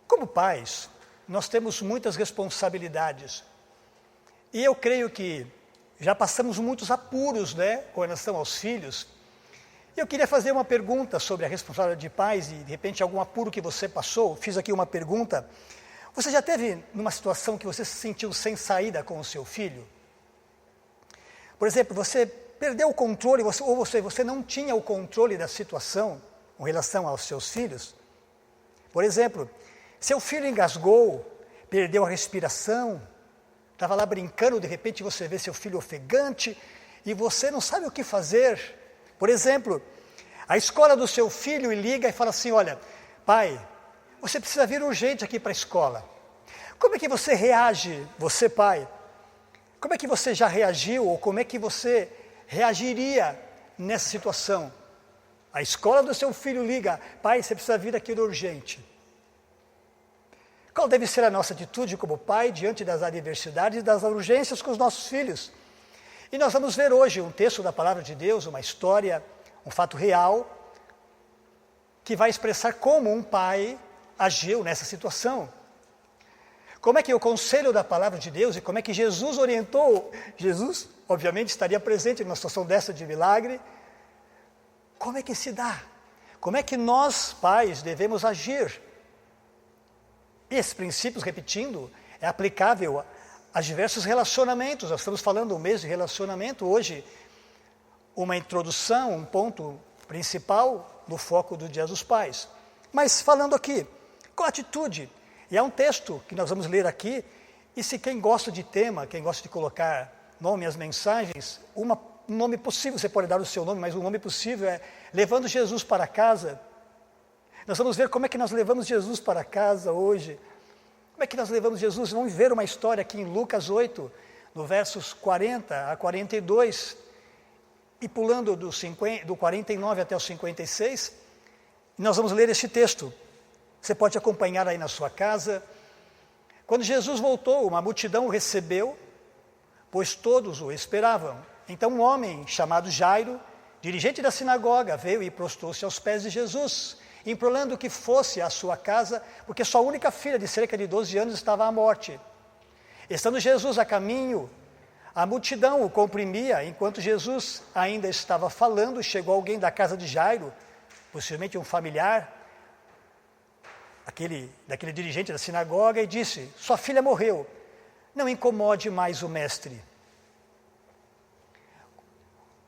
Como pais, nós temos muitas responsabilidades. E eu creio que já passamos muitos apuros, com relação aos filhos. E eu queria fazer uma pergunta sobre a responsabilidade de pais e, de repente, algum apuro que você passou. Fiz aqui uma pergunta. Você já teve numa situação que você se sentiu sem saída com o seu filho? Por exemplo, você perdeu o controle, ou você não tinha o controle da situação com relação aos seus filhos? Por exemplo, seu filho engasgou, perdeu a respiração, estava lá brincando, de repente você vê seu filho ofegante e você não sabe o que fazer. Por exemplo, a escola do seu filho liga e fala assim: olha, pai, você precisa vir urgente aqui para a escola. Como é que você reage, você pai? Como é que você já reagiu ou como é que você reagiria nessa situação? A escola do seu filho liga: pai, você precisa vir aqui urgente. Qual deve ser a nossa atitude como pai diante das adversidades e das urgências com os nossos filhos? E nós vamos ver hoje um texto da Palavra de Deus, uma história, um fato real, que vai expressar como um pai agiu nessa situação. Como é que o conselho da Palavra de Deus e como é que Jesus orientou, Jesus, obviamente, estaria presente numa situação dessa de milagre. Como é que se dá? Como é que nós, pais, devemos agir? Esses princípios, repetindo, é aplicável a diversos relacionamentos. Nós estamos falando um mês de relacionamento hoje, uma introdução, um ponto principal no foco do Dia dos Pais. Mas falando aqui, qual a atitude? E é um texto que nós vamos ler aqui, e se quem gosta de tema, quem gosta de colocar nome às mensagens, um nome possível, você pode dar o seu nome, mas um nome possível é Levando Jesus para Casa. Nós vamos ver como é que nós levamos Jesus para casa hoje. Como é que nós levamos Jesus? Vamos ver uma história aqui em Lucas 8, no versos 40 a 42, e pulando do 49 até o 56, nós vamos ler este texto. Você pode acompanhar aí na sua casa. Quando Jesus voltou, uma multidão o recebeu, pois todos o esperavam. Então um homem chamado Jairo, dirigente da sinagoga, veio e prostrou-se aos pés de Jesus, implorando que fosse à sua casa, porque sua única filha de cerca de 12 anos estava à morte. Estando Jesus a caminho, a multidão o comprimia. Enquanto Jesus ainda estava falando, chegou alguém da casa de Jairo, possivelmente um familiar, daquele dirigente da sinagoga, e disse: sua filha morreu, não incomode mais o mestre.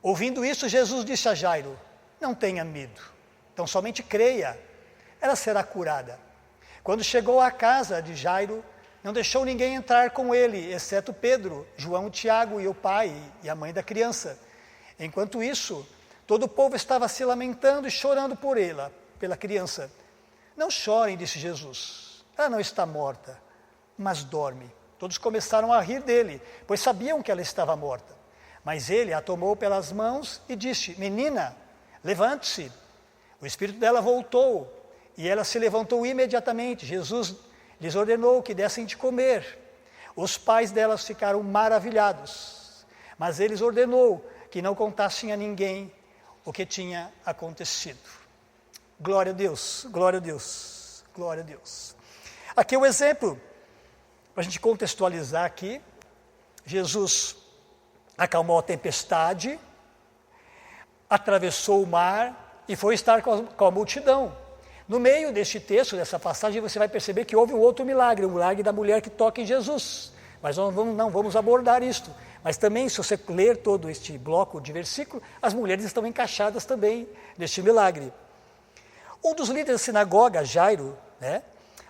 Ouvindo isso, Jesus disse a Jairo: não tenha medo, então somente creia, ela será curada. Quando chegou à casa de Jairo, não deixou ninguém entrar com ele, exceto Pedro, João, Tiago e o pai e a mãe da criança. Enquanto isso, todo o povo estava se lamentando e chorando por ela, pela criança. Não chorem, disse Jesus, ela não está morta, mas dorme. Todos começaram a rir dele, pois sabiam que ela estava morta. Mas ele a tomou pelas mãos e disse: menina, levante-se. O espírito dela voltou e ela se levantou imediatamente. Jesus lhes ordenou que dessem de comer. Os pais delas ficaram maravilhados, mas eles ordenou que não contassem a ninguém o que tinha acontecido. Glória a Deus, glória a Deus, glória a Deus. Aqui é o exemplo, para a gente contextualizar aqui. Jesus acalmou a tempestade, atravessou o mar e foi estar com a multidão. No meio deste texto, dessa passagem, você vai perceber que houve um outro milagre, o milagre da mulher que toca em Jesus. Mas nós não vamos abordar isto. Mas também, se você ler todo este bloco de versículo, as mulheres estão encaixadas também neste milagre. Um dos líderes da sinagoga, Jairo,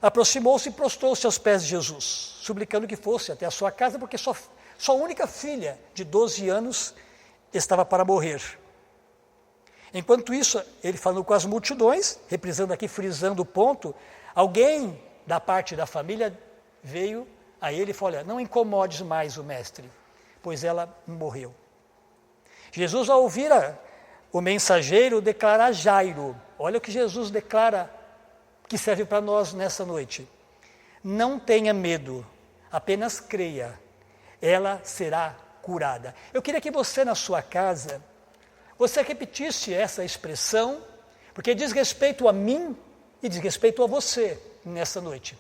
aproximou-se e prostrou-se aos pés de Jesus, suplicando que fosse até a sua casa, porque sua única filha, de 12 anos, estava para morrer. Enquanto isso, ele falando com as multidões, reprisando aqui, frisando o ponto, alguém da parte da família veio a ele e falou: olha, não incomodes mais o mestre, pois ela morreu. Jesus, ao ouvir o mensageiro declarar a Jairo, olha o que Jesus declara, que serve para nós nessa noite: não tenha medo, apenas creia, ela será curada. Eu queria que você, na sua casa, você repetisse essa expressão, porque diz respeito a mim e diz respeito a você. nessa noite,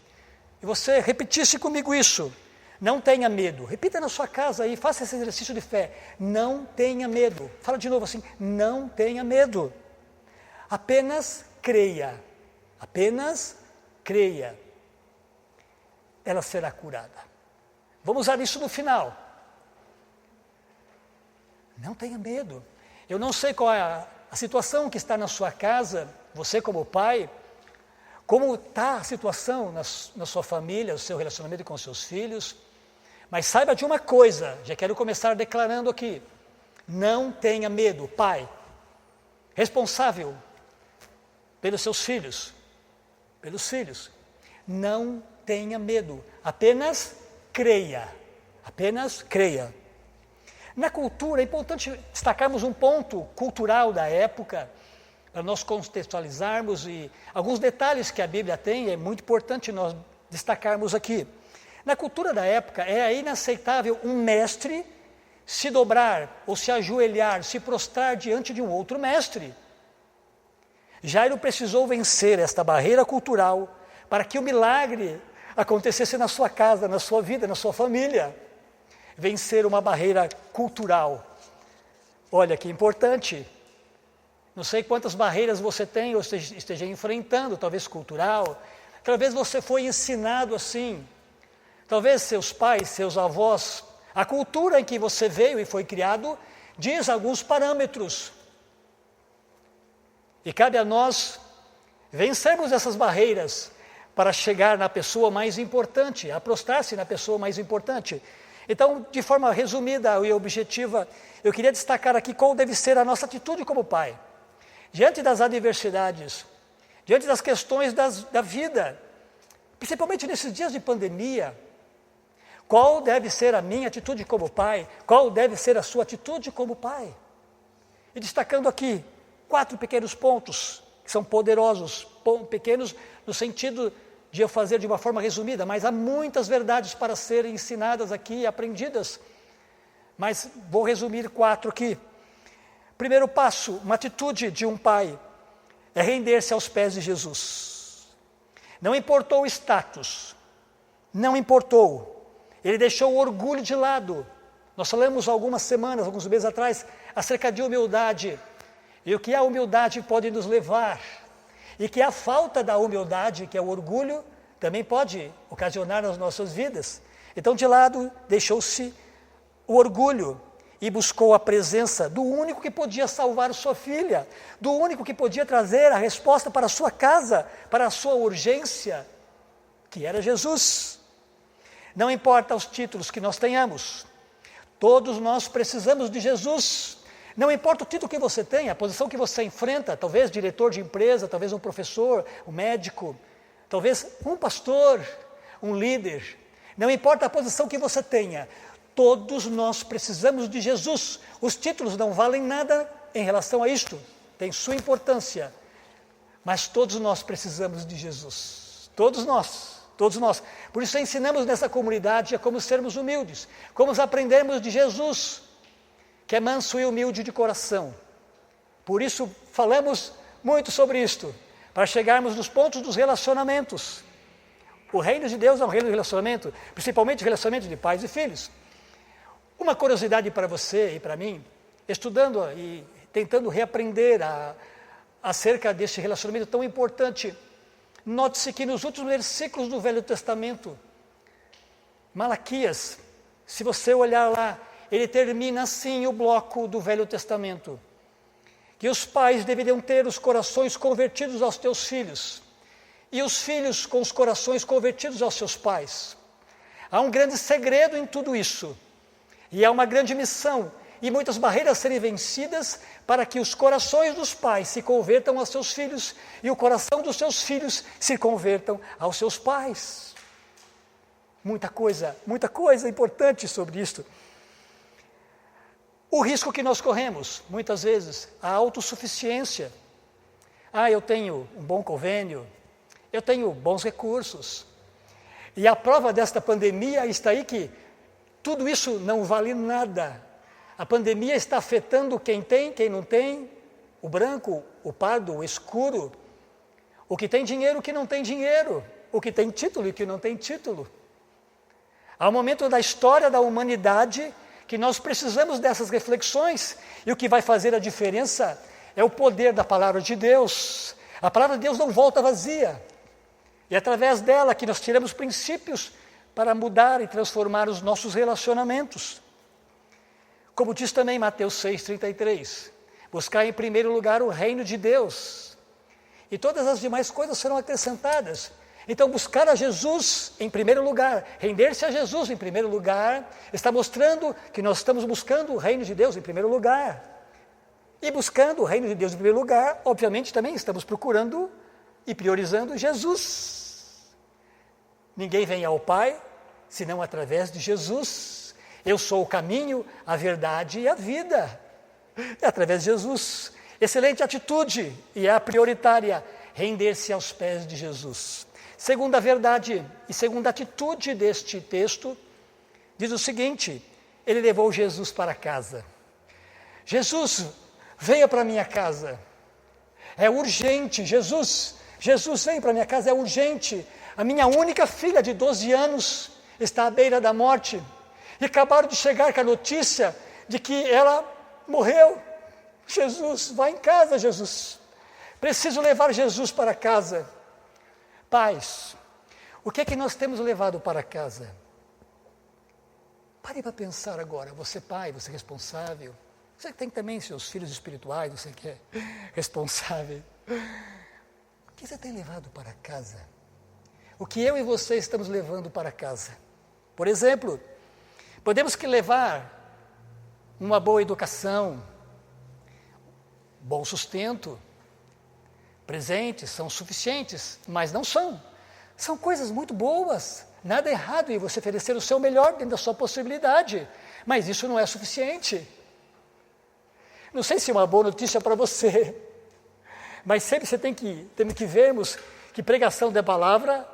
e você repetisse comigo isso: não tenha medo. Repita na sua casa aí, faça esse exercício de fé. Não tenha medo. Fala de novo assim: não tenha medo. Apenas creia. Apenas creia. Ela será curada. Vamos usar isso no final. Não tenha medo. Eu não sei qual é a situação que está na sua casa, você como pai, como está a situação na sua família, o seu relacionamento com os seus filhos, mas saiba de uma coisa, já quero começar declarando aqui: não tenha medo, pai, responsável pelos seus filhos, não tenha medo, apenas creia, apenas creia. Na cultura, é importante destacarmos um ponto cultural da época, para nós contextualizarmos, e alguns detalhes que a Bíblia tem, é muito importante nós destacarmos aqui. Na cultura da época, era inaceitável um mestre se dobrar, ou se ajoelhar, se prostrar diante de um outro mestre. Jairo precisou vencer esta barreira cultural, para que o milagre acontecesse na sua casa, na sua vida, na sua família. Vencer uma barreira cultural. Olha que importante. Não sei quantas barreiras você tem ou esteja enfrentando, talvez cultural. Talvez você foi ensinado assim. Talvez seus pais, seus avós, a cultura em que você veio e foi criado, diz alguns parâmetros. E cabe a nós vencermos essas barreiras para chegar na pessoa mais importante, a prostrar-se na pessoa mais importante. Então, de forma resumida e objetiva, eu queria destacar aqui qual deve ser a nossa atitude como pai. Diante das adversidades, diante das questões da vida, principalmente nesses dias de pandemia, qual deve ser a minha atitude como pai? Qual deve ser a sua atitude como pai? E destacando aqui 4 pequenos pontos, que são poderosos, pequenos no sentido de eu fazer de uma forma resumida, mas há muitas verdades para serem ensinadas aqui e aprendidas. Mas vou resumir 4 aqui. Primeiro passo, uma atitude de um pai, é render-se aos pés de Jesus. Não importou o status, não importou. Ele deixou o orgulho de lado. Nós falamos algumas semanas, alguns meses atrás, acerca de humildade. E o que a humildade pode nos levar. E que a falta da humildade, que é o orgulho, também pode ocasionar nas nossas vidas. Então, de lado, deixou-se o orgulho e buscou a presença do único que podia salvar sua filha, do único que podia trazer a resposta para a sua casa, para a sua urgência, que era Jesus. Não importa os títulos que nós tenhamos, todos nós precisamos de Jesus. Não importa o título que você tenha, a posição que você enfrenta, talvez diretor de empresa, talvez um professor, um médico, talvez um pastor, um líder. Não importa a posição que você tenha, todos nós precisamos de Jesus. Os títulos não valem nada em relação a isto, tem sua importância, mas todos nós precisamos de Jesus. Todos nós. Por isso ensinamos nessa comunidade a como sermos humildes, como aprendermos de Jesus, que é manso e humilde de coração. Por isso falamos muito sobre isto, para chegarmos nos pontos dos relacionamentos. O reino de Deus é um reino de relacionamento, principalmente relacionamento de pais e filhos. Uma curiosidade para você e para mim, estudando e tentando reaprender acerca deste relacionamento tão importante, note-se que nos últimos versículos do Velho Testamento, Malaquias, se você olhar lá, ele termina assim o bloco do Velho Testamento, que os pais deveriam ter os corações convertidos aos teus filhos, e os filhos com os corações convertidos aos seus pais. Há um grande segredo em tudo isso, e há uma grande missão, e muitas barreiras serem vencidas para que os corações dos pais se convertam aos seus filhos, e o coração dos seus filhos se convertam aos seus pais. Muita coisa importante sobre isso. O risco que nós corremos, muitas vezes, a autossuficiência. Eu tenho um bom convênio, eu tenho bons recursos. E a prova desta pandemia está aí que tudo isso não vale nada. A pandemia está afetando quem tem, quem não tem, o branco, o pardo, o escuro, o que tem dinheiro, o que não tem dinheiro. o que tem título e o que não tem título. Há um momento da história da humanidade que nós precisamos dessas reflexões, e o que vai fazer a diferença é o poder da palavra de Deus. A palavra de Deus não volta vazia, e é através dela que nós tiramos princípios para mudar e transformar os nossos relacionamentos. Como diz também Mateus 6,33, buscar em primeiro lugar o reino de Deus, e todas as demais coisas serão acrescentadas. Então, buscar a Jesus em primeiro lugar, render-se a Jesus em primeiro lugar, está mostrando que nós estamos buscando o reino de Deus em primeiro lugar. E buscando o reino de Deus em primeiro lugar, obviamente também estamos procurando e priorizando Jesus. Ninguém vem ao Pai senão através de Jesus. Eu sou o caminho, a verdade e a vida. É através de Jesus. Excelente atitude, e é a prioritária, render-se aos pés de Jesus. Segunda verdade e segunda atitude deste texto, diz o seguinte: ele levou Jesus para casa. Jesus, venha para minha casa. É urgente, Jesus vem para minha casa, é urgente. A minha única filha de 12 anos está à beira da morte. E acabaram de chegar com a notícia de que ela morreu. Jesus, vá em casa, Jesus. Preciso levar Jesus para casa. Pais, o que é que nós temos levado para casa? Pare para pensar agora. Você pai, você responsável. Você tem também seus filhos espirituais, você que é responsável. O que você tem levado para casa? O que eu e você estamos levando para casa? Por exemplo, podemos que levar uma boa educação, bom sustento, presentes são suficientes, mas não são. São coisas muito boas, nada errado em você oferecer o seu melhor dentro da sua possibilidade, mas isso não é suficiente. Não sei se é uma boa notícia para você, mas sempre temos que vermos que pregação da palavra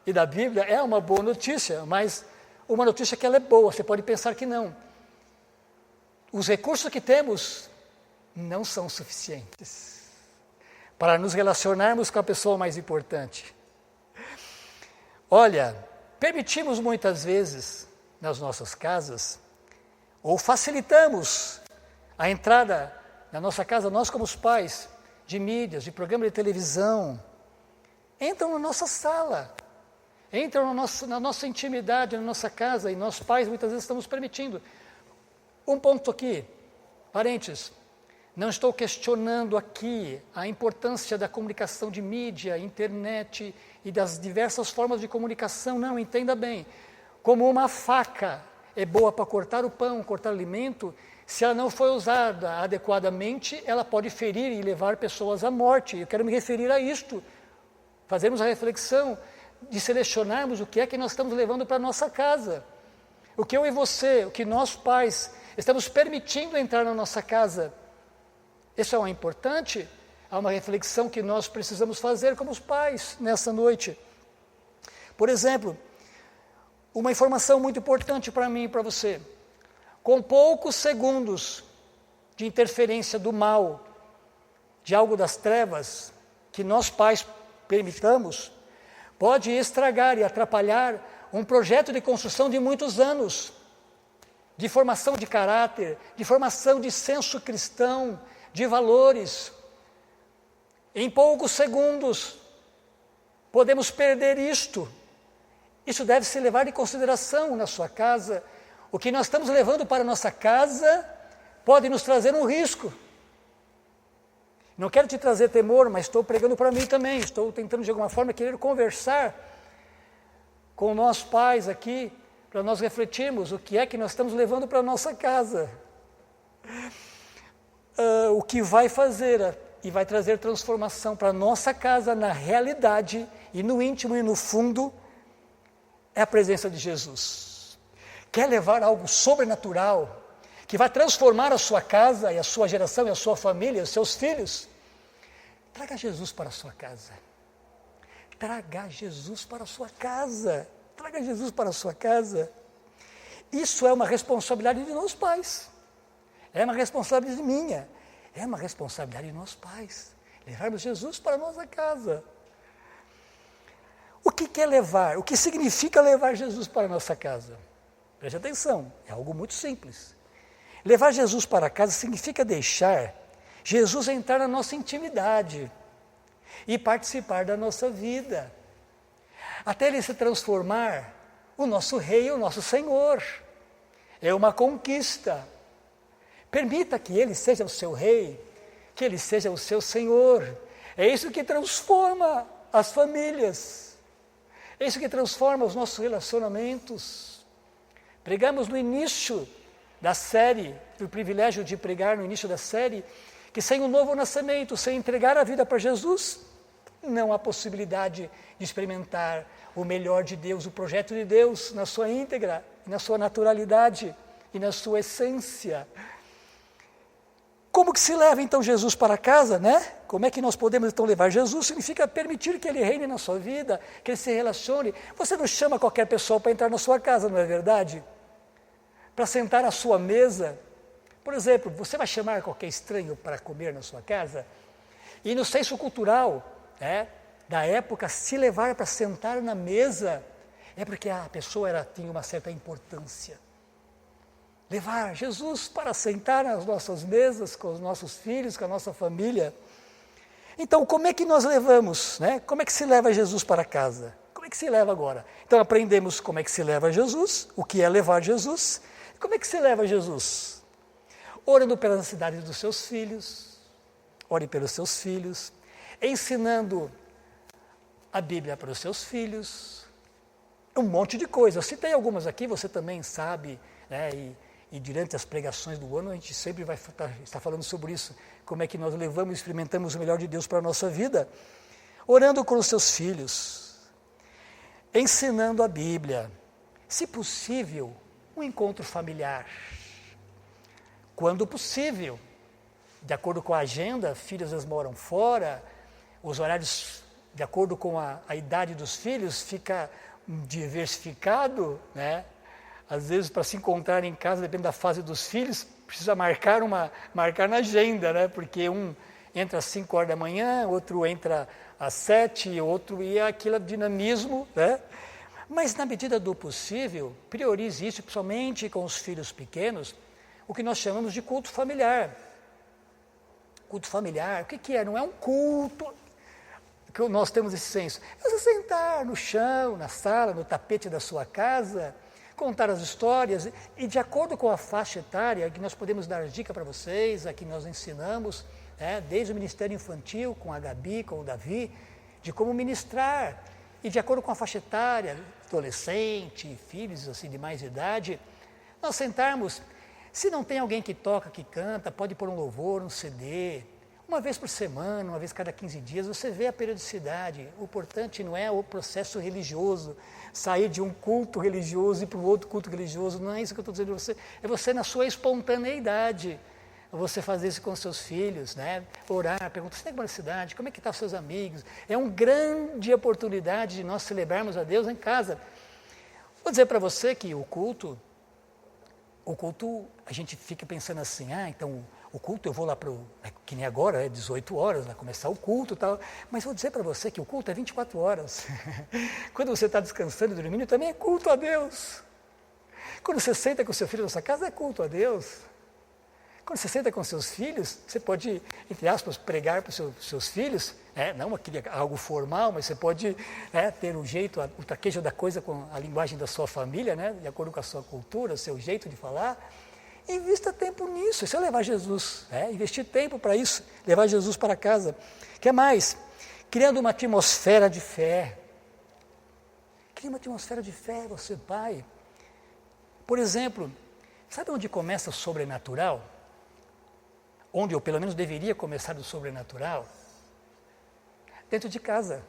e da Bíblia é uma boa notícia, mas uma notícia que ela é boa, você pode pensar que não. Os recursos que temos não são suficientes para nos relacionarmos com a pessoa mais importante. Olha, permitimos muitas vezes nas nossas casas, ou facilitamos a entrada na nossa casa, nós como os pais, de mídias, de programas de televisão, entram na nossa sala, entram na nossa intimidade, na nossa casa, e nós pais muitas vezes estamos permitindo. Um ponto aqui, parênteses, não estou questionando aqui a importância da comunicação de mídia, internet e das diversas formas de comunicação, não, entenda bem. Como uma faca é boa para cortar o pão, cortar o alimento, se ela não for usada adequadamente, ela pode ferir e levar pessoas à morte. Eu quero me referir a isto, fazermos a reflexão de selecionarmos o que é que nós estamos levando para a nossa casa. O que eu e você, o que nós pais estamos permitindo entrar na nossa casa. Isso é uma importante, há uma reflexão que nós precisamos fazer como os pais nessa noite. Por exemplo, uma informação muito importante para mim e para você. Com poucos segundos de interferência do mal, de algo das trevas, que nós pais permitamos, pode estragar e atrapalhar um projeto de construção de muitos anos, de formação de caráter, de formação de senso cristão, de valores. Em poucos segundos, podemos perder isto. Isso deve ser levado em consideração na sua casa. O que nós estamos levando para a nossa casa pode nos trazer um risco. Não quero te trazer temor, mas estou pregando para mim também. Estou tentando de alguma forma querer conversar com nós pais aqui, para nós refletirmos o que é que nós estamos levando para a nossa casa. O que vai fazer e vai trazer transformação para a nossa casa na realidade e no íntimo e no fundo é a presença de Jesus. Quer levar algo sobrenatural que vai transformar a sua casa e a sua geração e a sua família, os seus filhos? Traga Jesus para a sua casa. Traga Jesus para a sua casa. Traga Jesus para a sua casa. Isso é uma responsabilidade de nós pais. É uma responsabilidade minha. É uma responsabilidade de nós pais. Levarmos Jesus para a nossa casa. O que é levar? O que significa levar Jesus para a nossa casa? Preste atenção, é algo muito simples. Levar Jesus para casa significa deixar Jesus entrar na nossa intimidade e participar da nossa vida, até Ele se transformar o nosso Rei, o nosso Senhor. É uma conquista. Permita que Ele seja o seu Rei, que Ele seja o seu Senhor. É isso que transforma as famílias. É isso que transforma os nossos relacionamentos. Pregamos no início da série, o privilégio de pregar no início da série, que sem o novo nascimento, sem entregar a vida para Jesus, não há possibilidade de experimentar o melhor de Deus, o projeto de Deus na sua íntegra, na sua naturalidade e na sua essência. Como que se leva então Jesus para casa, né? Como é que nós podemos então levar Jesus? Significa permitir que Ele reine na sua vida, que Ele se relacione. Você não chama qualquer pessoa para entrar na sua casa, não é verdade? Para sentar à sua mesa. Por exemplo, você vai chamar qualquer estranho para comer na sua casa? E no senso cultural, da época, se levar para sentar na mesa, é porque a pessoa tinha uma certa importância. Levar Jesus para sentar nas nossas mesas, com os nossos filhos, com a nossa família. Então, como é que nós levamos, né? Como é que se leva Jesus para casa? Como é que se leva agora? Então, aprendemos como é que se leva Jesus, o que é levar Jesus. Como é que se leva Jesus? Orando pela necessidade dos seus filhos, ore pelos seus filhos, ensinando a Bíblia para os seus filhos, um monte de coisa. Eu citei algumas aqui, você também sabe, né? E durante as pregações do ano, a gente sempre vai estar falando sobre isso, como é que nós levamos e experimentamos o melhor de Deus para a nossa vida, orando com os seus filhos, ensinando a Bíblia, se possível, um encontro familiar, quando possível, de acordo com a agenda, filhos às vezes moram fora, os horários, de acordo com a idade dos filhos, fica diversificado, né? Às vezes, para se encontrar em casa, depende da fase dos filhos, precisa marcar na agenda, né? Porque um entra às 5 horas da manhã, outro entra às 7, outro, e é aquele dinamismo, né? Mas, na medida do possível, priorize isso, principalmente com os filhos pequenos, o que nós chamamos de culto familiar. Culto familiar, o que é? Não é um culto que nós temos esse senso. É você sentar no chão, na sala, no tapete da sua casa, contar as histórias, e de acordo com a faixa etária, que nós podemos dar dica para vocês, aqui nós ensinamos, desde o Ministério Infantil, com a Gabi, com o Davi, de como ministrar, e de acordo com a faixa etária, adolescente, filhos assim de mais idade, nós sentarmos, se não tem alguém que toca, que canta, pode pôr um louvor, um CD, uma vez por semana, uma vez cada 15 dias, você vê a periodicidade. O importante não é o processo religioso, sair de um culto religioso e para o outro culto religioso, não é isso que eu estou dizendo para você, é você na sua espontaneidade, você fazer isso com seus filhos, né? Orar, perguntar, você tem uma cidade, como é que estão os seus amigos? É uma grande oportunidade de nós celebrarmos a Deus em casa. Vou dizer para você que o culto, a gente fica pensando assim, então o culto eu vou lá que nem agora, 18 horas, vai começar o culto e tal, mas vou dizer para você que o culto é 24 horas. Quando você está descansando e dormindo, também é culto a Deus. Quando você senta com seu filho na sua casa, é culto a Deus. Quando você senta com seus filhos, você pode, entre aspas, pregar para os seus filhos, não algo formal, mas você pode ter o jeito, o traquejo da coisa com a linguagem da sua família, de acordo com a sua cultura, o seu jeito de falar. Invista tempo nisso, isso é levar Jesus, investir tempo para isso, levar Jesus para casa. O que mais? Criando uma atmosfera de fé. Cria uma atmosfera de fé, você pai. Por exemplo, sabe onde começa o sobrenatural? Onde eu pelo menos deveria começar do sobrenatural? Dentro de casa.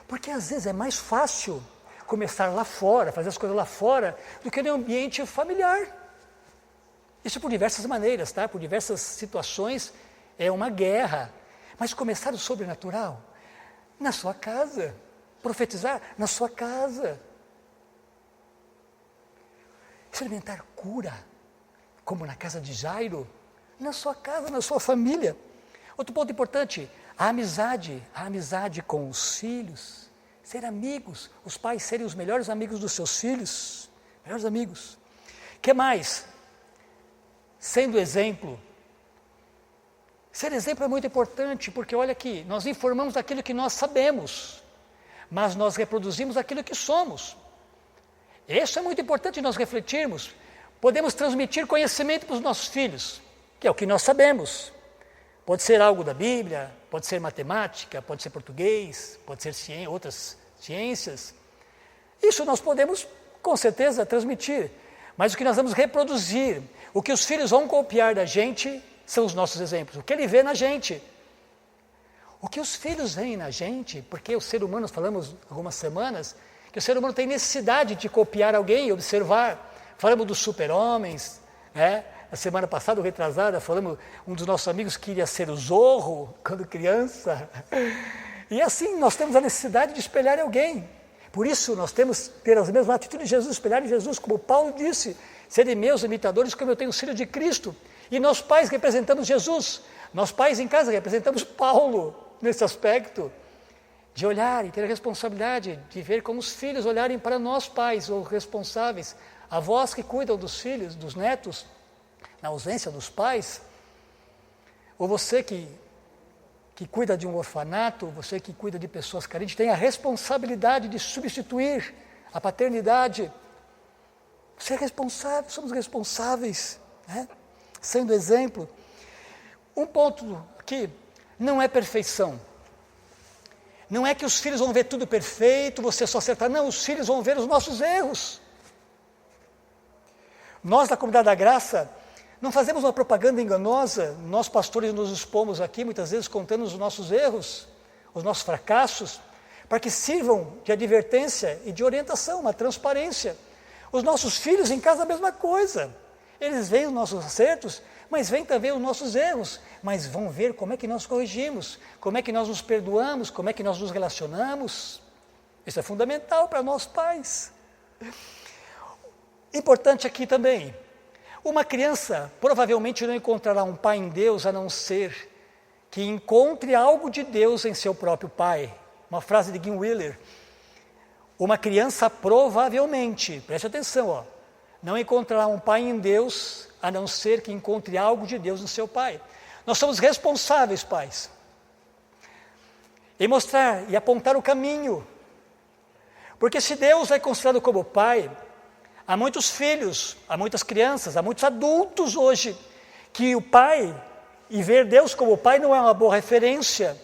Porque às vezes é mais fácil começar lá fora, fazer as coisas lá fora, do que no ambiente familiar. Isso por diversas maneiras, tá? Por diversas situações, é uma guerra. Mas começar o sobrenatural na sua casa, profetizar na sua casa. Experimentar cura, como na casa de Jairo, na sua casa, na sua família. Outro ponto importante, a amizade com os filhos. Ser amigos, os pais serem os melhores amigos dos seus filhos, melhores amigos. Que mais? Sendo exemplo. Ser exemplo é muito importante, porque olha aqui, nós informamos aquilo que nós sabemos, mas nós reproduzimos aquilo que somos. Isso é muito importante nós refletirmos. Podemos transmitir conhecimento para os nossos filhos, que é o que nós sabemos. Pode ser algo da Bíblia, pode ser matemática, pode ser português, pode ser outras ciências. Isso nós podemos, com certeza, transmitir. Mas o que nós vamos reproduzir, o que os filhos vão copiar da gente, são os nossos exemplos. O que ele vê na gente. O que os filhos veem na gente, porque o ser humano, nós falamos algumas semanas, que o ser humano tem necessidade de copiar alguém, observar. Falamos dos super-homens, né? A semana passada, ou retrasada, falamos, um dos nossos amigos queria ser o Zorro, quando criança. E assim, nós temos a necessidade de espelhar alguém. Por isso, nós temos que ter as mesmas atitudes de Jesus, espelhar em Jesus, como Paulo disse, serem meus imitadores, como eu tenho sido de Cristo. E nós pais representamos Jesus. Nós pais em casa representamos Paulo, nesse aspecto. De olhar e ter a responsabilidade de ver como os filhos olharem para nós pais, ou responsáveis, avós que cuidam dos filhos, dos netos, na ausência dos pais, ou você que cuida de um orfanato, você que cuida de pessoas carentes, tem a responsabilidade de substituir a paternidade. Você é responsável, somos responsáveis, né? Sendo exemplo. Um ponto aqui, não é perfeição. Não é que os filhos vão ver tudo perfeito, você só acertar. Não, os filhos vão ver os nossos erros. Nós, da Comunidade da Graça, não fazemos uma propaganda enganosa. Nós, pastores, nos expomos aqui, muitas vezes, contando os nossos erros, os nossos fracassos, para que sirvam de advertência e de orientação, uma transparência. Os nossos filhos em casa, a mesma coisa. Eles veem os nossos acertos, mas veem também os nossos erros, mas vão ver como é que nós corrigimos, como é que nós nos perdoamos, como é que nós nos relacionamos. Isso é fundamental para nós pais. Importante aqui também, uma criança provavelmente não encontrará um pai em Deus, a não ser que encontre algo de Deus em seu próprio pai. Uma frase de Jim Wheeler. Uma criança provavelmente, preste atenção, não encontrará um pai em Deus, a não ser que encontre algo de Deus no seu pai. Nós somos responsáveis, pais, em mostrar e apontar o caminho. Porque se Deus é considerado como pai, há muitos filhos, há muitas crianças, há muitos adultos hoje, que o pai, e ver Deus como pai não é uma boa referência,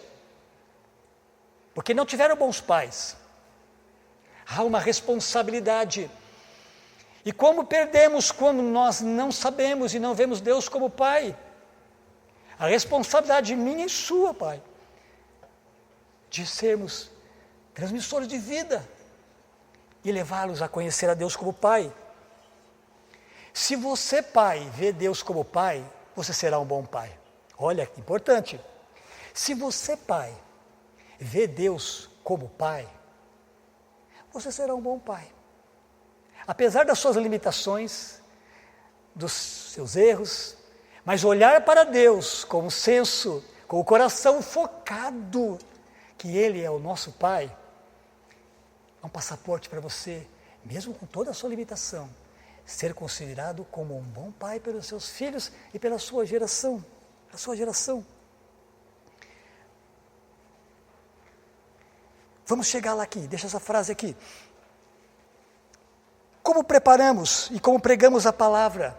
porque não tiveram bons pais. Há uma responsabilidade. E como perdemos quando nós não sabemos e não vemos Deus como pai? A responsabilidade minha e sua, pai, de sermos transmissores de vida e levá-los a conhecer a Deus como pai. Se você, pai, vê Deus como pai, você será um bom pai. Olha, que importante. Se você, pai, vê Deus como pai, você será um bom pai. Apesar das suas limitações, dos seus erros, mas olhar para Deus com o senso, com o coração focado, que Ele é o nosso Pai, é um passaporte para você, mesmo com toda a sua limitação, ser considerado como um bom pai pelos seus filhos e pela sua geração. A sua geração. Vamos chegar lá aqui, deixa essa frase aqui. Como preparamos e como pregamos a palavra?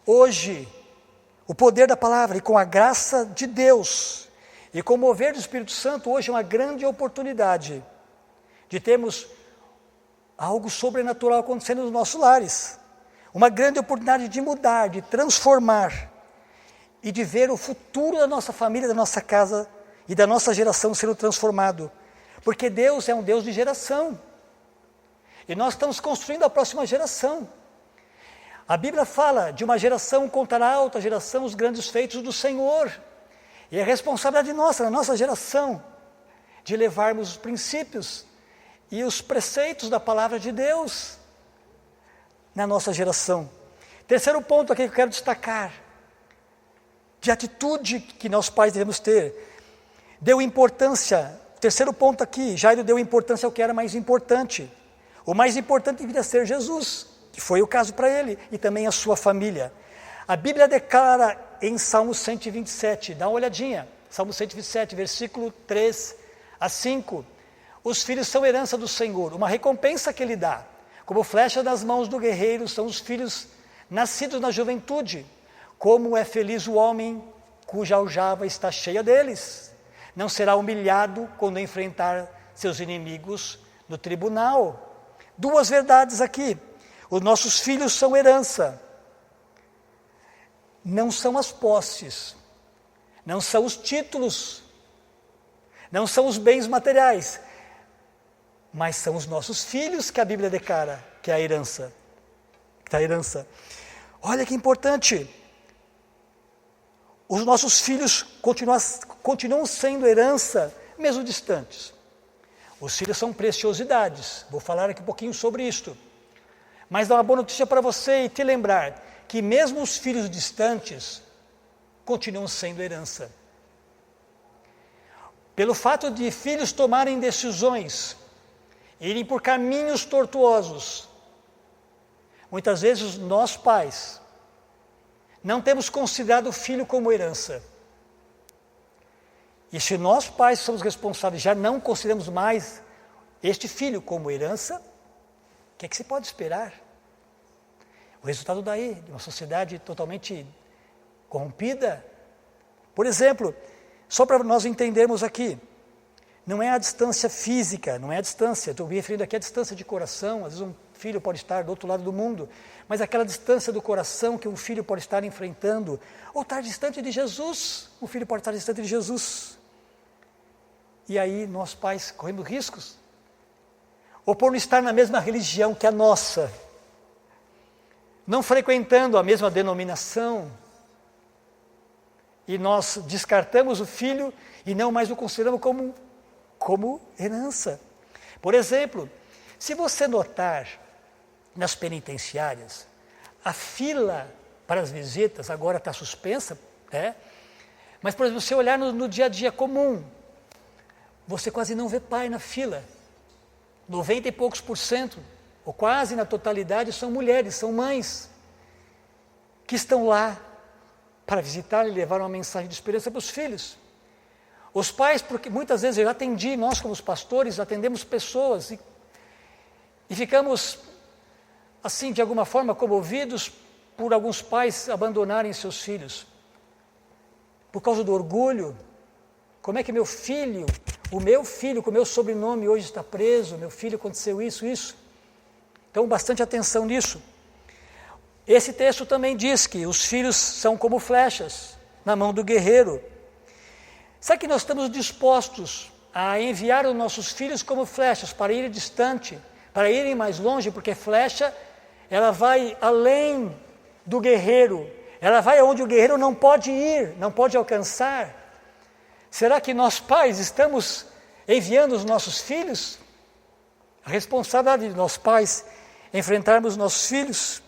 Hoje, o poder da palavra e com a graça de Deus e com o mover do Espírito Santo, hoje é uma grande oportunidade de termos algo sobrenatural acontecendo nos nossos lares. Uma grande oportunidade de mudar, de transformar e de ver o futuro da nossa família, da nossa casa e da nossa geração sendo transformado. Porque Deus é um Deus de geração. E nós estamos construindo a próxima geração. A Bíblia fala de uma geração contará a outra geração os grandes feitos do Senhor. E é responsabilidade nossa, da nossa geração, de levarmos os princípios e os preceitos da palavra de Deus na nossa geração. Terceiro ponto aqui que eu quero destacar, de atitude que nós pais devemos ter. Deu importância terceiro ponto aqui, Jairo deu importância ao que era mais importante. O mais importante devia ser Jesus, que foi o caso para ele, e também a sua família. A Bíblia declara em Salmo 127, dá uma olhadinha, Salmo 127, versículo 3 a 5, os filhos são herança do Senhor, uma recompensa que Ele dá. Como flecha nas mãos do guerreiro são os filhos nascidos na juventude. Como é feliz o homem cuja aljava está cheia deles. Não será humilhado quando enfrentar seus inimigos no tribunal. Duas verdades aqui. Os nossos filhos são herança. Não são as posses. Não são os títulos. Não são os bens materiais. Mas são os nossos filhos que a Bíblia declara que é a herança. Olha que importante. Os nossos filhos continuam sendo herança, mesmo distantes. Os filhos são preciosidades. Vou falar aqui um pouquinho sobre isto. Mas dá uma boa notícia para você e te lembrar que mesmo os filhos distantes continuam sendo herança. Pelo fato de filhos tomarem decisões, irem por caminhos tortuosos, muitas vezes nós pais não temos considerado o filho como herança. E se nós pais somos responsáveis, já não consideramos mais este filho como herança, o que é que se pode esperar? O resultado daí, de uma sociedade totalmente corrompida. Por exemplo, só para nós entendermos aqui, não é a distância física, não é a distância, estou me referindo aqui à distância de coração, às vezes um filho pode estar do outro lado do mundo, mas aquela distância do coração que um filho pode estar enfrentando, ou estar distante de Jesus, um filho pode estar distante de Jesus. E aí nós pais corremos riscos, ou por não estar na mesma religião que a nossa, não frequentando a mesma denominação, e nós descartamos o filho e não mais o consideramos como herança. Por exemplo, se você notar nas penitenciárias, a fila para as visitas agora está suspensa, mas, por exemplo, se você olhar no dia a dia comum, você quase não vê pai na fila. 90 e poucos %, ou quase na totalidade, são mulheres, são mães, que estão lá para visitar e levar uma mensagem de esperança para os filhos. Os pais, porque muitas vezes eu já atendi, nós como os pastores, atendemos pessoas e ficamos, assim, de alguma forma, comovidos por alguns pais abandonarem seus filhos. Por causa do orgulho. Como é que meu filho com o meu sobrenome hoje está preso, meu filho aconteceu isso. Então, bastante atenção nisso. Esse texto também diz que os filhos são como flechas na mão do guerreiro. Será que nós estamos dispostos a enviar os nossos filhos como flechas para irem distante, para irem mais longe? Porque flecha, ela vai além do guerreiro, ela vai aonde o guerreiro não pode ir, não pode alcançar. Será que nós pais estamos enviando os nossos filhos? A responsabilidade de nós pais enfrentarmos nossos filhos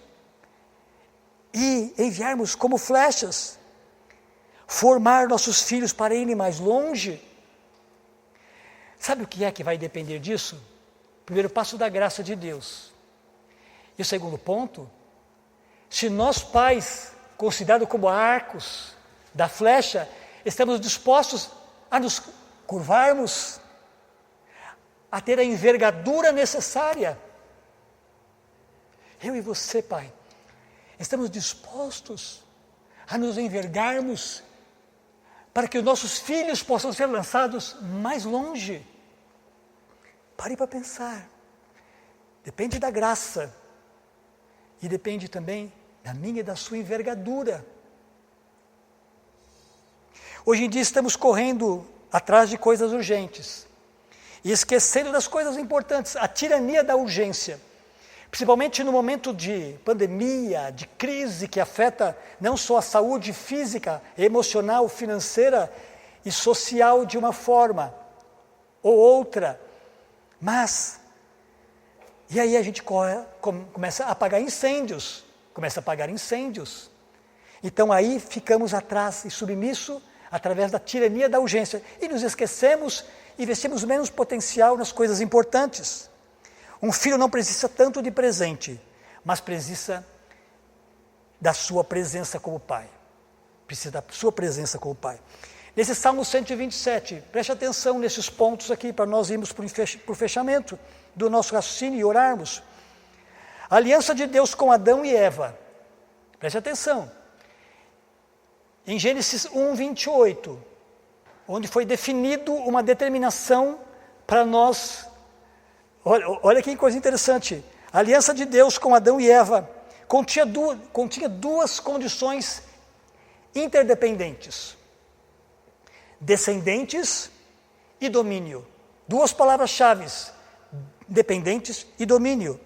e enviarmos como flechas, formar nossos filhos para irem mais longe. Sabe o que é que vai depender disso? Primeiro passo da graça de Deus. E o segundo ponto, se nós pais, considerados como arcos da flecha, estamos dispostos a nos curvarmos, a ter a envergadura necessária. Eu e você, pai, estamos dispostos a nos envergarmos para que os nossos filhos possam ser lançados mais longe. Pare para pensar. Depende da graça e depende também da minha e da sua envergadura. Hoje em dia estamos correndo atrás de coisas urgentes e esquecendo das coisas importantes, a tirania da urgência. Principalmente no momento de pandemia, de crise que afeta não só a saúde física, emocional, financeira e social de uma forma ou outra, mas, e aí a gente começa a apagar incêndios, Então aí ficamos atrás e submisso através da tirania da urgência e nos esquecemos investimos menos potencial nas coisas importantes. Um filho não precisa tanto de presente, mas precisa da sua presença como pai. Precisa da sua presença como pai. Nesse Salmo 127, preste atenção nesses pontos aqui, para nós irmos para o fechamento do nosso raciocínio e orarmos. A aliança de Deus com Adão e Eva. Preste atenção. Em Gênesis 1, 28, onde foi definido uma determinação para nós. Olha que coisa interessante. A aliança de Deus com Adão e Eva continha duas condições interdependentes: descendentes e domínio. Duas palavras-chave: dependentes e domínio.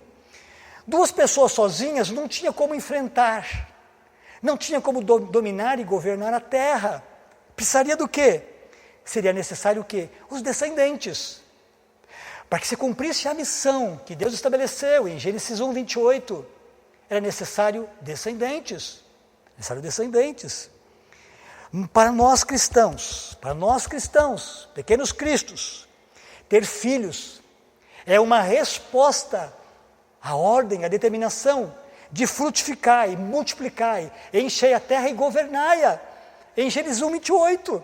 Duas pessoas sozinhas não tinha como enfrentar, não tinha como dominar e governar a terra. Precisaria do quê? Seria necessário o quê? Os descendentes. Para que se cumprisse a missão que Deus estabeleceu em Gênesis 1, 28, era necessário descendentes. Para nós cristãos, pequenos cristos, ter filhos é uma resposta à ordem, à determinação de frutificar e multiplicar, encher a terra e governai-a, em Gênesis 1, 28.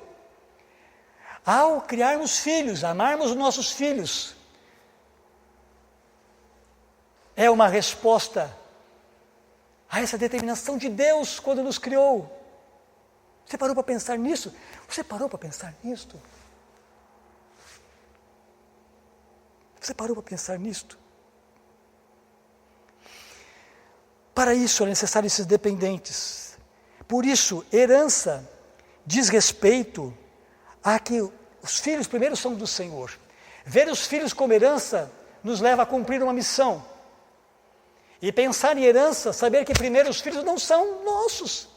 Ao criarmos filhos, amarmos os nossos filhos, é uma resposta a essa determinação de Deus quando nos criou. Você parou para pensar nisso? Você parou para pensar nisto? Você parou para pensar nisto? Para isso é necessário esses dependentes. Por isso, herança diz respeito a que os filhos primeiro são do Senhor. Ver os filhos como herança nos leva a cumprir uma missão. E pensar em herança, saber que primeiro os filhos não são nossos,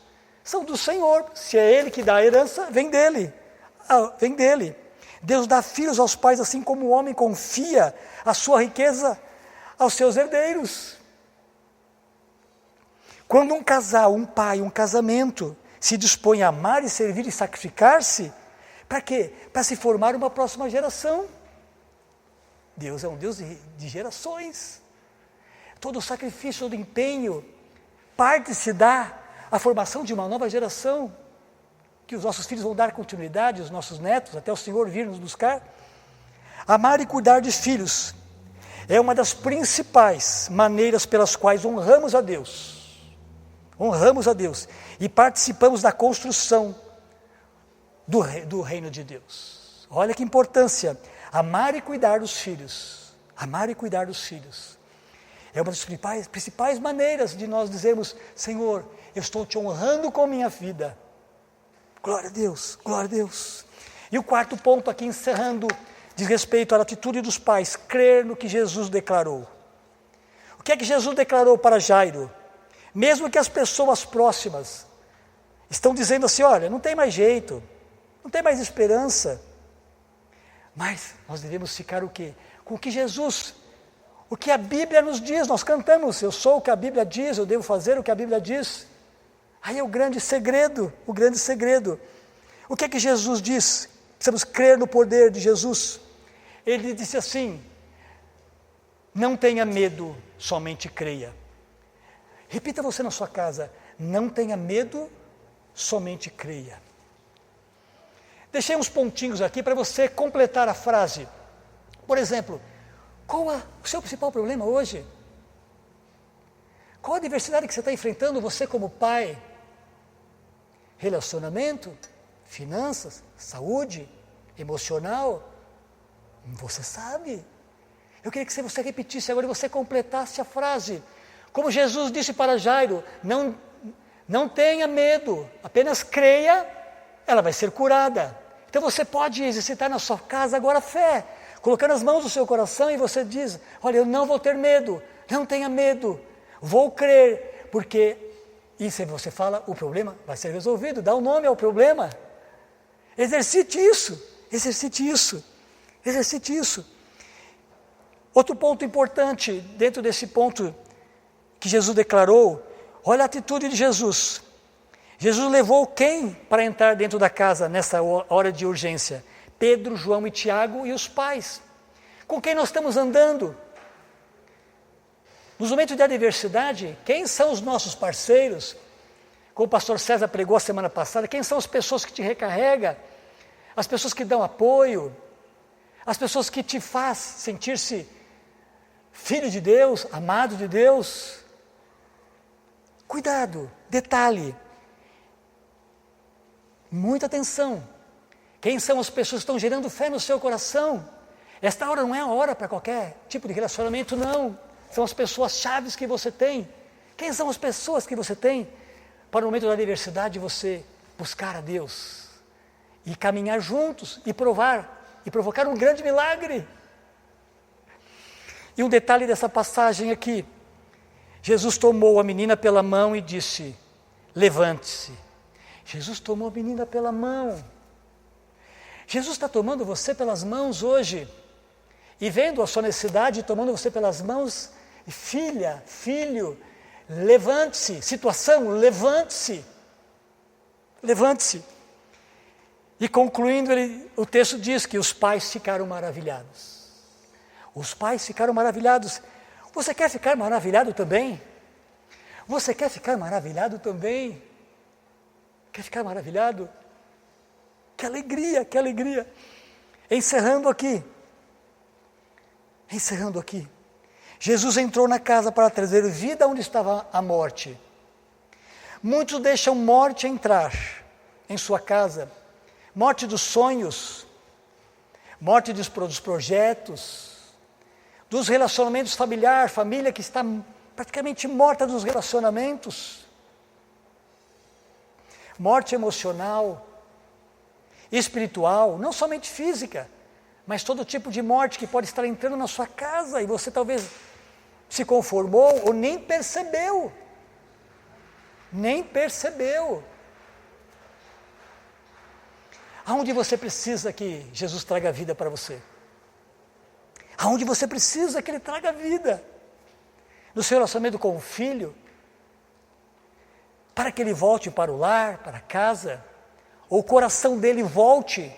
são do Senhor. Se é Ele que dá a herança, vem dele. Deus dá filhos aos pais, assim como o homem confia a sua riqueza aos seus herdeiros. Quando um casal, um pai, um casamento, se dispõe a amar e servir e sacrificar-se, para quê? Para se formar uma próxima geração. Deus é um Deus de gerações. Todo o sacrifício, todo o empenho, parte-se dá a formação de uma nova geração, que os nossos filhos vão dar continuidade, os nossos netos, até o Senhor vir nos buscar. Amar e cuidar de filhos é uma das principais maneiras pelas quais honramos a Deus e participamos da construção do reino de Deus. Olha que importância, amar e cuidar dos filhos, é uma das principais maneiras de nós dizermos: Senhor, eu estou te honrando com a minha vida. Glória a Deus. E o quarto ponto aqui, encerrando, diz respeito à atitude dos pais, crer no que Jesus declarou. O que é que Jesus declarou para Jairo? Mesmo que as pessoas próximas estão dizendo assim: olha, não tem mais jeito, não tem mais esperança, mas nós devemos ficar o quê? Com o que Jesus, o que a Bíblia nos diz. Nós cantamos: eu sou o que a Bíblia diz, eu devo fazer o que a Bíblia diz. Aí é o grande segredo. O que é que Jesus diz? Precisamos crer no poder de Jesus. Ele disse assim: não tenha medo, somente creia. Repita você na sua casa: não tenha medo, somente creia. Deixei uns pontinhos aqui para você completar a frase. Por exemplo, qual o seu principal problema hoje? Qual a adversidade que você está enfrentando, você como pai? Relacionamento, finanças, saúde, emocional? Você sabe. Eu queria que você repetisse agora e você completasse a frase. Como Jesus disse para Jairo: não tenha medo, apenas creia, ela vai ser curada. Então você pode exercitar na sua casa agora a fé, colocando as mãos no seu coração, e você diz: olha, eu não vou ter medo, não tenha medo, vou crer, porque, e se você fala, o problema vai ser resolvido, dá um nome ao problema. Exercite isso. Outro ponto importante, dentro desse ponto que Jesus declarou, olha a atitude de Jesus. Jesus levou quem para entrar dentro da casa nessa hora de urgência? Pedro, João e Tiago e os pais. Com quem nós estamos andando? Nos momentos de adversidade, quem são os nossos parceiros? Como o pastor César pregou a semana passada, quem são as pessoas que te recarregam? As pessoas que dão apoio? As pessoas que te faz sentir-se filho de Deus, amado de Deus? Cuidado, detalhe. Muita atenção. Quem são as pessoas que estão gerando fé no seu coração? Esta hora não é a hora para qualquer tipo de relacionamento, não. São as pessoas chaves que você tem. Quem são as pessoas que você tem para o momento da adversidade você buscar a Deus e caminhar juntos e provocar um grande milagre? E um detalhe dessa passagem aqui, Jesus tomou a menina pela mão e disse, levante-se. Jesus tomou a menina pela mão. Jesus está tomando você pelas mãos hoje, e vendo a sua necessidade, tomando você pelas mãos, filha, filho, levante-se, situação, levante-se, levante-se. E concluindo, o texto diz que os pais ficaram maravilhados. Os pais ficaram maravilhados. Você quer ficar maravilhado também? Você quer ficar maravilhado também? Quer ficar maravilhado? Que alegria, que alegria. Encerrando aqui. Jesus entrou na casa para trazer vida onde estava a morte. Muitos deixam morte entrar em sua casa. Morte dos sonhos, morte dos projetos, dos relacionamentos familiares, família que está praticamente morta dos relacionamentos. Morte emocional, espiritual, não somente física, mas todo tipo de morte que pode estar entrando na sua casa e você talvez se conformou ou nem percebeu. Nem percebeu. Aonde você precisa que Jesus traga vida para você? Aonde você precisa que Ele traga vida? No seu relacionamento com o filho? Para que ele volte para o lar, para casa? Ou o coração dele volte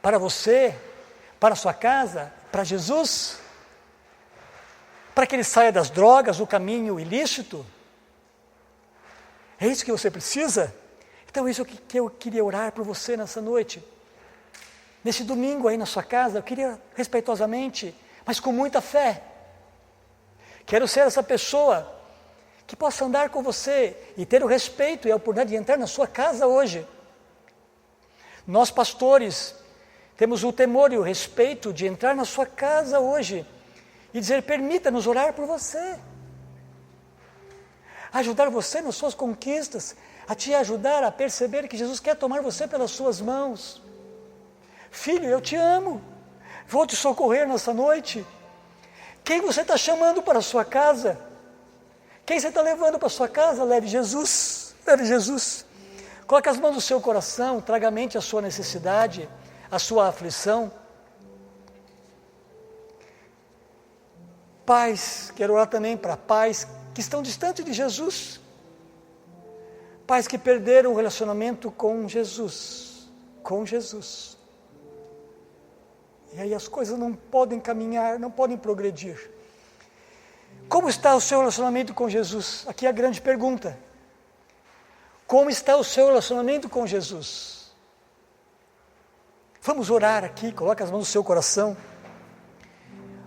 para você, para a sua casa, para Jesus? Para que ele saia das drogas, do caminho ilícito? É isso que você precisa? Então, isso que eu queria orar por você nessa noite. Nesse domingo aí na sua casa, eu queria respeitosamente, mas com muita fé. Quero ser essa pessoa que possa andar com você e ter o respeito e a oportunidade de entrar na sua casa hoje. Nós, pastores, temos o temor e o respeito de entrar na sua casa hoje e dizer, permita-nos orar por você. Ajudar você nas suas conquistas, a te ajudar a perceber que Jesus quer tomar você pelas suas mãos. Filho, eu te amo, vou te socorrer nessa noite. Quem você está chamando para a sua casa? Quem você está levando para a sua casa? Leve Jesus, leve Jesus. Coloque as mãos no seu coração, traga à mente a sua necessidade, a sua aflição. Pais, quero orar também para pais que estão distantes de Jesus. Pais que perderam o relacionamento com Jesus. Com Jesus. E aí as coisas não podem caminhar, não podem progredir. Como está o seu relacionamento com Jesus? Aqui é a grande pergunta. Como está o seu relacionamento com Jesus? Vamos orar aqui, coloque as mãos no seu coração.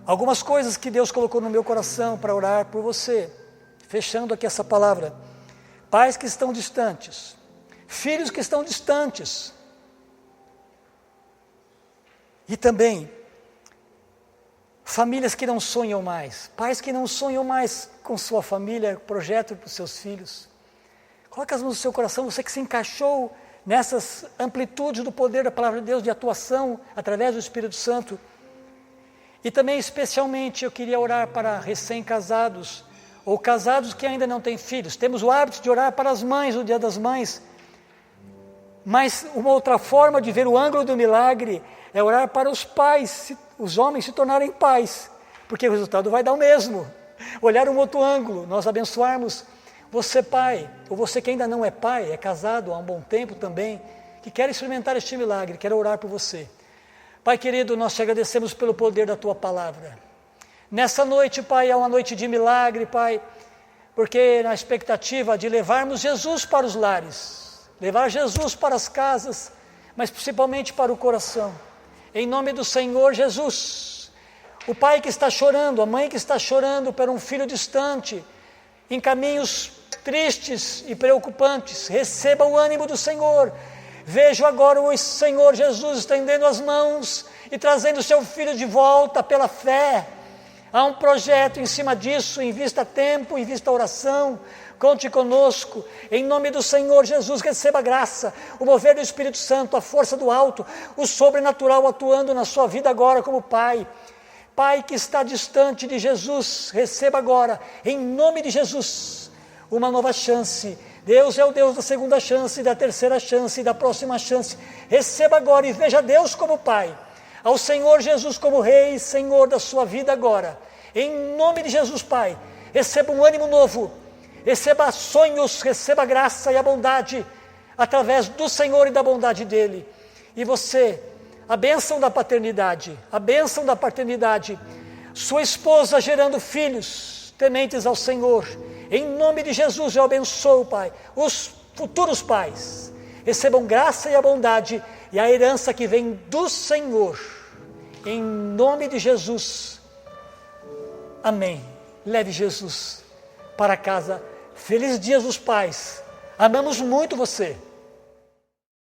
Algumas coisas que Deus colocou no meu coração para orar por você. Fechando aqui essa palavra. Pais que estão distantes. Filhos que estão distantes. E também, famílias que não sonham mais. Pais que não sonham mais com sua família, projeto para os seus filhos. Coloque as mãos no seu coração, você que se encaixou nessas amplitudes do poder da palavra de Deus, de atuação através do Espírito Santo. E também, especialmente, eu queria orar para recém-casados, ou casados que ainda não têm filhos. Temos o hábito de orar para as mães, no Dia das Mães. Mas uma outra forma de ver o ângulo do milagre é orar para os pais, os homens se tornarem pais, porque o resultado vai dar o mesmo. Olhar um outro ângulo, nós abençoarmos você pai, ou você que ainda não é pai, é casado há um bom tempo também, que quer experimentar este milagre, quero orar por você. Pai querido, nós te agradecemos pelo poder da tua palavra. Nessa noite, Pai, é uma noite de milagre, Pai, porque na expectativa de levarmos Jesus para os lares, levar Jesus para as casas, mas principalmente para o coração. Em nome do Senhor Jesus, o pai que está chorando, a mãe que está chorando por um filho distante, em caminhos tristes e preocupantes, receba o ânimo do Senhor. Vejo agora o Senhor Jesus estendendo as mãos e trazendo seu filho de volta pela fé. Há um projeto em cima disso, invista tempo, invista oração, conte conosco, em nome do Senhor Jesus, receba graça, o mover do Espírito Santo, a força do alto, o sobrenatural atuando na sua vida agora como pai. Pai que está distante de Jesus, receba agora, em nome de Jesus, uma nova chance. Deus é o Deus da segunda chance, da terceira chance, da próxima chance. Receba agora e veja Deus como Pai, ao Senhor Jesus como Rei e Senhor da sua vida agora. Em nome de Jesus, Pai, receba um ânimo novo, receba sonhos, receba graça e a bondade, através do Senhor e da bondade dEle. E você, a bênção da paternidade, a bênção da paternidade, sua esposa gerando filhos tementes ao Senhor. Em nome de Jesus eu abençoo, Pai, os futuros pais. Recebam graça e a bondade e a herança que vem do Senhor. Em nome de Jesus. Amém. Leve Jesus para casa. Feliz Dia dos Pais. Amamos muito você.